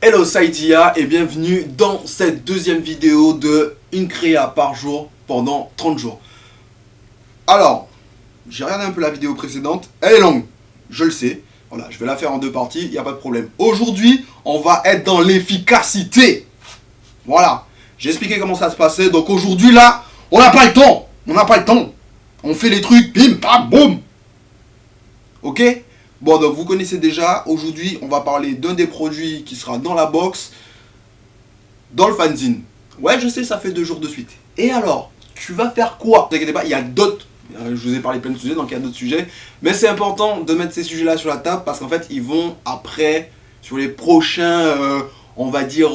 Hello Saidia et bienvenue dans cette deuxième vidéo de une créa par jour pendant 30 jours. Alors, j'ai regardé un peu la vidéo précédente, elle est longue, je le sais. Voilà, je vais la faire en deux parties, il n'y a pas de problème. Aujourd'hui, on va être dans l'efficacité. Voilà, j'ai expliqué comment ça se passait, donc aujourd'hui là, on n'a pas le temps. On fait les trucs, bim, bam, boum. Ok ? Bon, donc vous connaissez déjà, aujourd'hui on va parler d'un des produits qui sera dans la box, dans le fanzine. Ouais, je sais, ça fait 2 jours de suite. Et alors, tu vas faire quoi? Ne t'inquiétez pas, il y a d'autres, je vous ai parlé plein de sujets, donc il y a d'autres sujets. Mais c'est important de mettre ces sujets-là sur la table parce qu'en fait, ils vont après, sur les prochains, on va dire,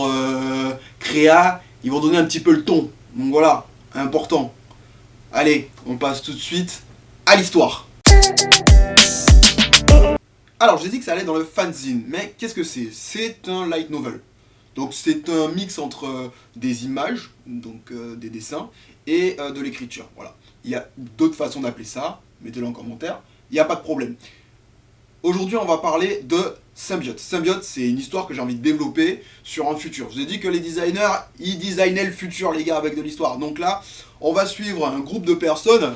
créa, ils vont donner un petit peu le ton. Donc voilà, important. Allez, on passe tout de suite à l'histoire. Alors, je vous ai dit que ça allait dans le fanzine, mais qu'est-ce que c'est? C'est un light novel. Donc, c'est un mix entre des images, donc des dessins, et de l'écriture. Voilà. Il y a d'autres façons d'appeler ça, mettez-le en commentaire, il n'y a pas de problème. Aujourd'hui, on va parler de Symbiote. Symbiote, c'est une histoire que j'ai envie de développer sur un futur. Je vous ai dit que les designers, ils designaient le futur, les gars, avec de l'histoire. Donc là, on va suivre un groupe de personnes.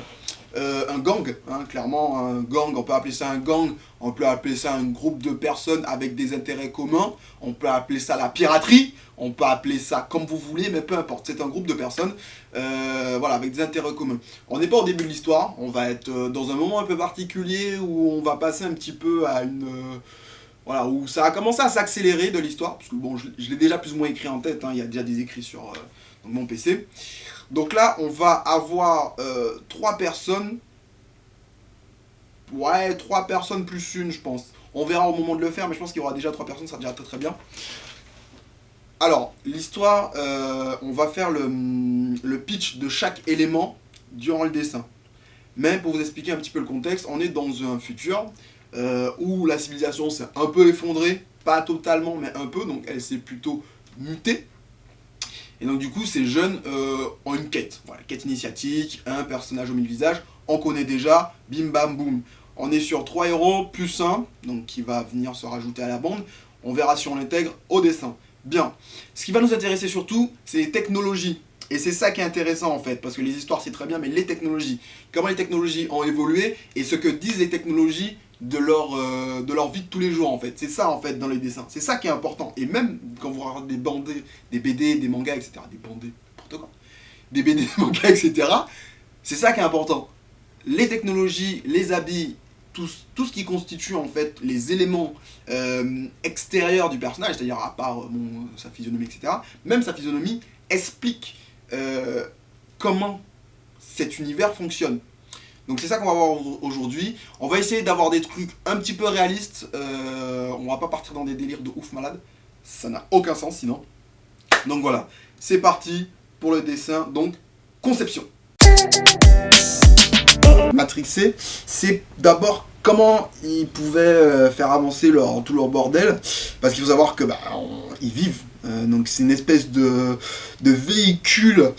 Un gang, hein, clairement un gang, on peut appeler ça un gang, on peut appeler ça un groupe de personnes avec des intérêts communs, on peut appeler ça la piraterie, on peut appeler ça comme vous voulez, mais peu importe, c'est un groupe de personnes voilà, avec des intérêts communs. On n'est pas au début de l'histoire, on va être dans un moment un peu particulier où on va passer un petit peu à une... voilà, où ça a commencé à s'accélérer de l'histoire, parce que bon, je l'ai déjà plus ou moins écrit en tête, hein, il y a déjà des écrits sur mon PC. Donc là, on va avoir 3 personnes. Ouais, 3 personnes plus une, je pense. On verra au moment de le faire, mais je pense qu'il y aura déjà 3 personnes, ça sera déjà très très bien. Alors, l'histoire, on va faire le pitch de chaque élément durant le dessin. Mais pour vous expliquer un petit peu le contexte, on est dans un futur où la civilisation s'est un peu effondrée, pas totalement, mais un peu, donc elle s'est plutôt mutée. Et donc du coup, ces jeunes ont une quête, voilà, quête initiatique, un personnage aux 1000 visages, on connaît déjà, bim bam boum. On est sur 3 héros plus 1, donc qui va venir se rajouter à la bande, on verra si on l'intègre au dessin. Bien, ce qui va nous intéresser surtout, c'est les technologies. Et c'est ça qui est intéressant en fait, parce que les histoires c'est très bien, mais les technologies, comment les technologies ont évolué, et ce que disent les technologies de leur vie de tous les jours en fait. C'est ça en fait dans les dessins, c'est ça qui est important. Et même quand vous regardez des BD, des mangas, etc. Des bandés, n'importe quoi. Des BD, des mangas, etc. C'est ça qui est important. Les technologies, les habits, tout ce qui constitue en fait les éléments extérieurs du personnage, c'est-à-dire à part sa physionomie, etc. Même sa physionomie explique comment cet univers fonctionne. Donc c'est ça qu'on va voir aujourd'hui. On va essayer d'avoir des trucs un petit peu réalistes. On va pas partir dans des délires de ouf malade. Ça n'a aucun sens sinon. Donc voilà, c'est parti pour le dessin. Donc, conception. Matrixé, c'est d'abord comment ils pouvaient faire avancer tout leur bordel. Parce qu'il faut savoir que ils vivent. Donc c'est une espèce de véhicule...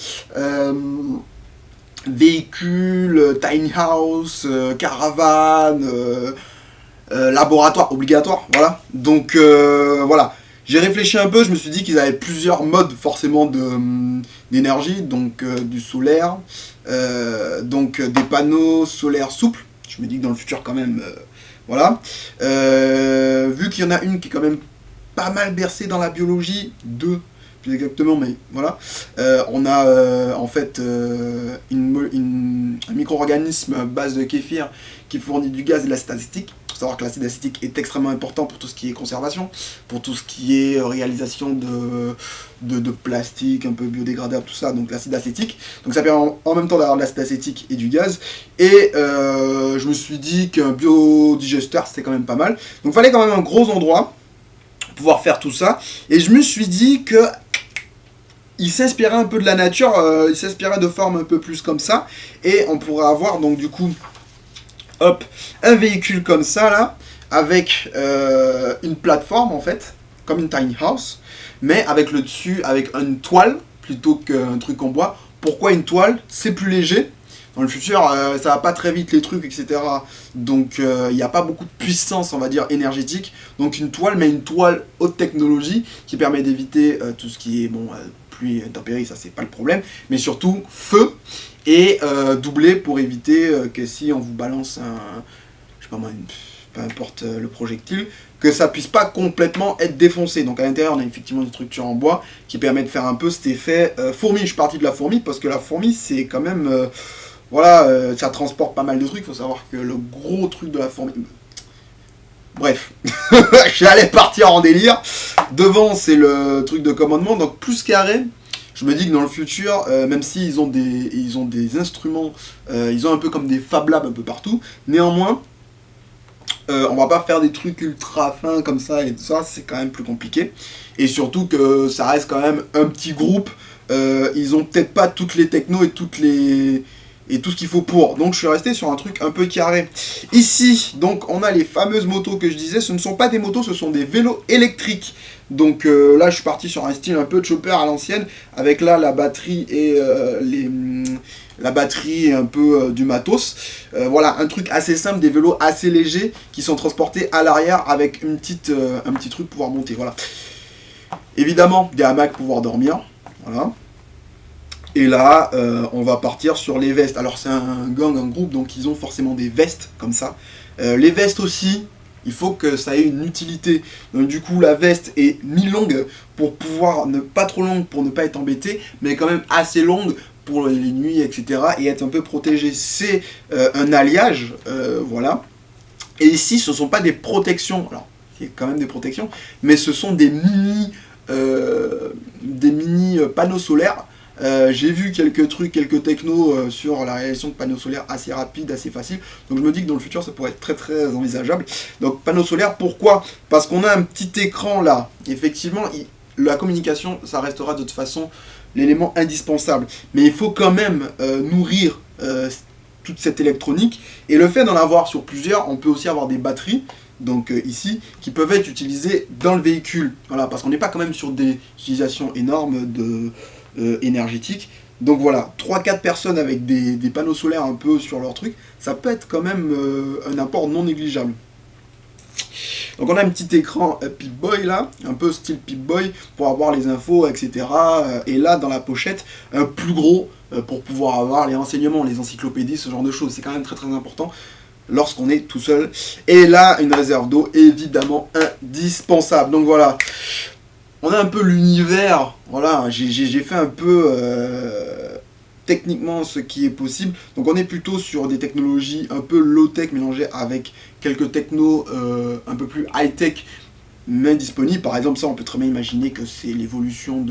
tiny house, caravane, laboratoire obligatoire, voilà. Donc voilà, j'ai réfléchi un peu, je me suis dit qu'ils avaient plusieurs modes forcément d'énergie, donc du solaire, donc des panneaux solaires souples. Je me dis que dans le futur quand même, voilà. Vu qu'il y en a une qui est quand même pas mal bercée dans la biologie, exactement, mais voilà. On a en fait un micro-organisme à base de kéfir qui fournit du gaz et de l'acide acétique. Il faut savoir que l'acide acétique est extrêmement important pour tout ce qui est conservation, pour tout ce qui est réalisation de plastique un peu biodégradable, tout ça, donc l'acide acétique. Donc ça permet en même temps d'avoir de l'acide acétique et du gaz. Et je me suis dit qu'un biodigesteur c'était quand même pas mal. Donc il fallait quand même un gros endroit pour pouvoir faire tout ça. Et je me suis dit que il s'inspirait un peu de la nature, il s'inspirait de formes un peu plus comme ça, et on pourrait avoir donc du coup, hop, un véhicule comme ça là, avec une plateforme en fait, comme une tiny house, mais avec le dessus, avec une toile, plutôt qu'un truc en bois. Pourquoi une toile? C'est plus léger, Dans le futur, ça va pas très vite les trucs, etc. Donc il n'y a pas beaucoup de puissance, on va dire, énergétique. Donc une toile, mais une toile haute technologie qui permet d'éviter tout ce qui est, bon, pluie, intempéries, ça c'est pas le problème. Mais surtout, feu et doublé pour éviter que si on vous balance un, je sais pas moi, peu importe le projectile, que ça puisse pas complètement être défoncé. Donc à l'intérieur, on a effectivement une structure en bois qui permet de faire un peu cet effet fourmi. Je suis parti de la fourmi parce que la fourmi, c'est quand même... voilà, ça transporte pas mal de trucs. Il faut savoir que le gros truc de la fourmi... Bref, j'allais partir en délire. Devant, c'est le truc de commandement, donc plus carré. Je me dis que dans le futur, même s'ils ont des instruments, ils ont un peu comme des Fab Labs un peu partout, néanmoins, on va pas faire des trucs ultra fins comme ça et tout ça, c'est quand même plus compliqué. Et surtout que ça reste quand même un petit groupe, ils ont peut-être pas toutes les technos et tout ce qu'il faut pour. Donc je suis resté sur un truc un peu carré. Ici, donc on a les fameuses motos que je disais, ce ne sont pas des motos, ce sont des vélos électriques. Donc là je suis parti sur un style un peu de chopper à l'ancienne, avec là la batterie et la batterie et un peu du matos. Voilà, un truc assez simple, des vélos assez légers qui sont transportés à l'arrière avec un petit truc pour pouvoir monter. Voilà. Évidemment, des hamacs pour pouvoir dormir. Voilà. Et là, on va partir sur les vestes. Alors c'est un gang, un groupe, donc ils ont forcément des vestes comme ça. Les vestes aussi, il faut que ça ait une utilité. Donc du coup, la veste est mi-longue pour pouvoir, pas trop longue pour ne pas être embêté, mais quand même assez longue pour les nuits, etc. et être un peu protégé. C'est un alliage, voilà. Et ici, ce ne sont pas des protections. Alors, il y a quand même des protections, mais ce sont des mini panneaux solaires. J'ai vu quelques trucs, quelques technos sur la réalisation de panneaux solaires assez rapides, assez faciles. Donc je me dis que dans le futur ça pourrait être très très envisageable. Donc panneaux solaires, pourquoi? Parce qu'on a un petit écran là. Effectivement, la communication, ça restera de toute façon l'élément indispensable. Mais il faut quand même nourrir toute cette électronique. Et le fait d'en avoir sur plusieurs, on peut aussi avoir des batteries. Donc ici, qui peuvent être utilisées dans le véhicule. Voilà, parce qu'on n'est pas quand même sur des utilisations énormes énergétiques. Donc voilà, 3-4 personnes avec des panneaux solaires un peu sur leur truc, ça peut être quand même un apport non négligeable. Donc on a un petit écran Pip-Boy là, un peu style Pip-Boy pour avoir les infos, etc. Et là dans la pochette, un plus gros pour pouvoir avoir les renseignements, les encyclopédies, ce genre de choses. C'est quand même très très important lorsqu'on est tout seul. Et là, une réserve d'eau évidemment indispensable. Donc voilà, on a un peu l'univers, voilà, j'ai fait un peu techniquement ce qui est possible. Donc on est plutôt sur des technologies un peu low-tech mélangées avec quelques technos un peu plus high-tech mais disponibles. Par exemple, ça on peut très bien imaginer que c'est l'évolution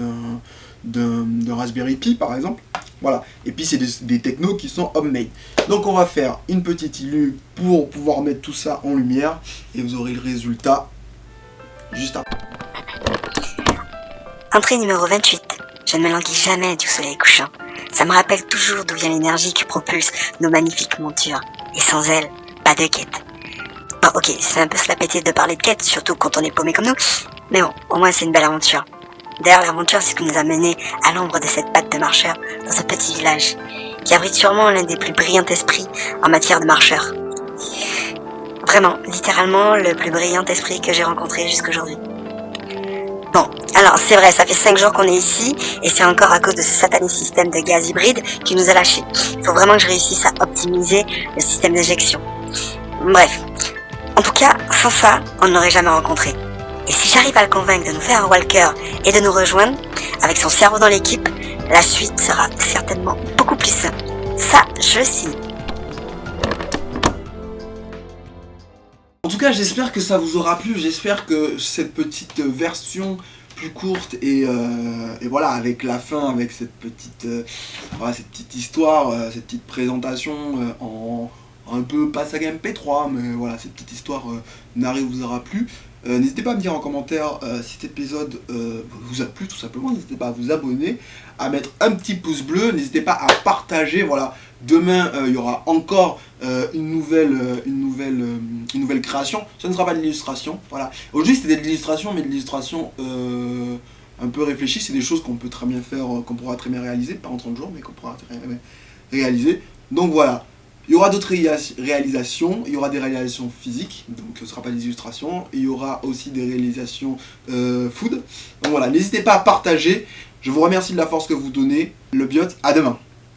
d'un Raspberry Pi par exemple. Voilà, et puis c'est des technos qui sont homemade. Donc on va faire une petite illu pour pouvoir mettre tout ça en lumière et vous aurez le résultat juste après. Entrée numéro 28. Je ne me languis jamais du soleil couchant. Ça me rappelle toujours d'où vient l'énergie qui propulse nos magnifiques montures. Et sans elle, pas de quête. Bon, ok, c'est un peu se la péter de parler de quête, surtout quand on est paumé comme nous. Mais bon, au moins c'est une belle aventure. D'ailleurs, l'aventure, c'est ce qui nous a menés à l'ombre de cette patte de marcheur dans ce petit village, qui abrite sûrement l'un des plus brillants esprits en matière de marcheurs. Vraiment, littéralement, le plus brillant esprit que j'ai rencontré jusqu'aujourd'hui. Bon, alors c'est vrai, ça fait 5 jours qu'on est ici, et c'est encore à cause de ce satané système de gaz hybride qui nous a lâchés. Il faut vraiment que je réussisse à optimiser le système d'éjection. Bref, en tout cas, sans ça, on ne l'aurait jamais rencontré. Et si j'arrive à le convaincre de nous faire un walker et de nous rejoindre, avec son cerveau dans l'équipe, la suite sera certainement beaucoup plus simple. Ça, je le signe. En tout cas, j'espère que ça vous aura plu. J'espère que cette petite version plus courte et voilà, avec la fin, avec cette petite histoire, cette petite présentation en un peu pas saga MP3, mais voilà, cette petite histoire vous aura plu. N'hésitez pas à me dire en commentaire si cet épisode vous a plu, tout simplement. N'hésitez pas à vous abonner, à mettre un petit pouce bleu. N'hésitez pas à partager. Voilà, demain il y aura encore une nouvelle création. Ce ne sera pas de l'illustration. Voilà. Aujourd'hui c'était de l'illustration, mais de l'illustration un peu réfléchie. C'est des choses qu'on peut très bien faire, qu'on pourra très bien réaliser, pas en 30 jours, mais qu'on pourra très bien réaliser. Donc voilà. Il y aura d'autres réalisations, il y aura des réalisations physiques, donc ce ne sera pas des illustrations, il y aura aussi des réalisations food. Donc voilà, n'hésitez pas à partager, je vous remercie de la force que vous donnez, le Biot, à demain.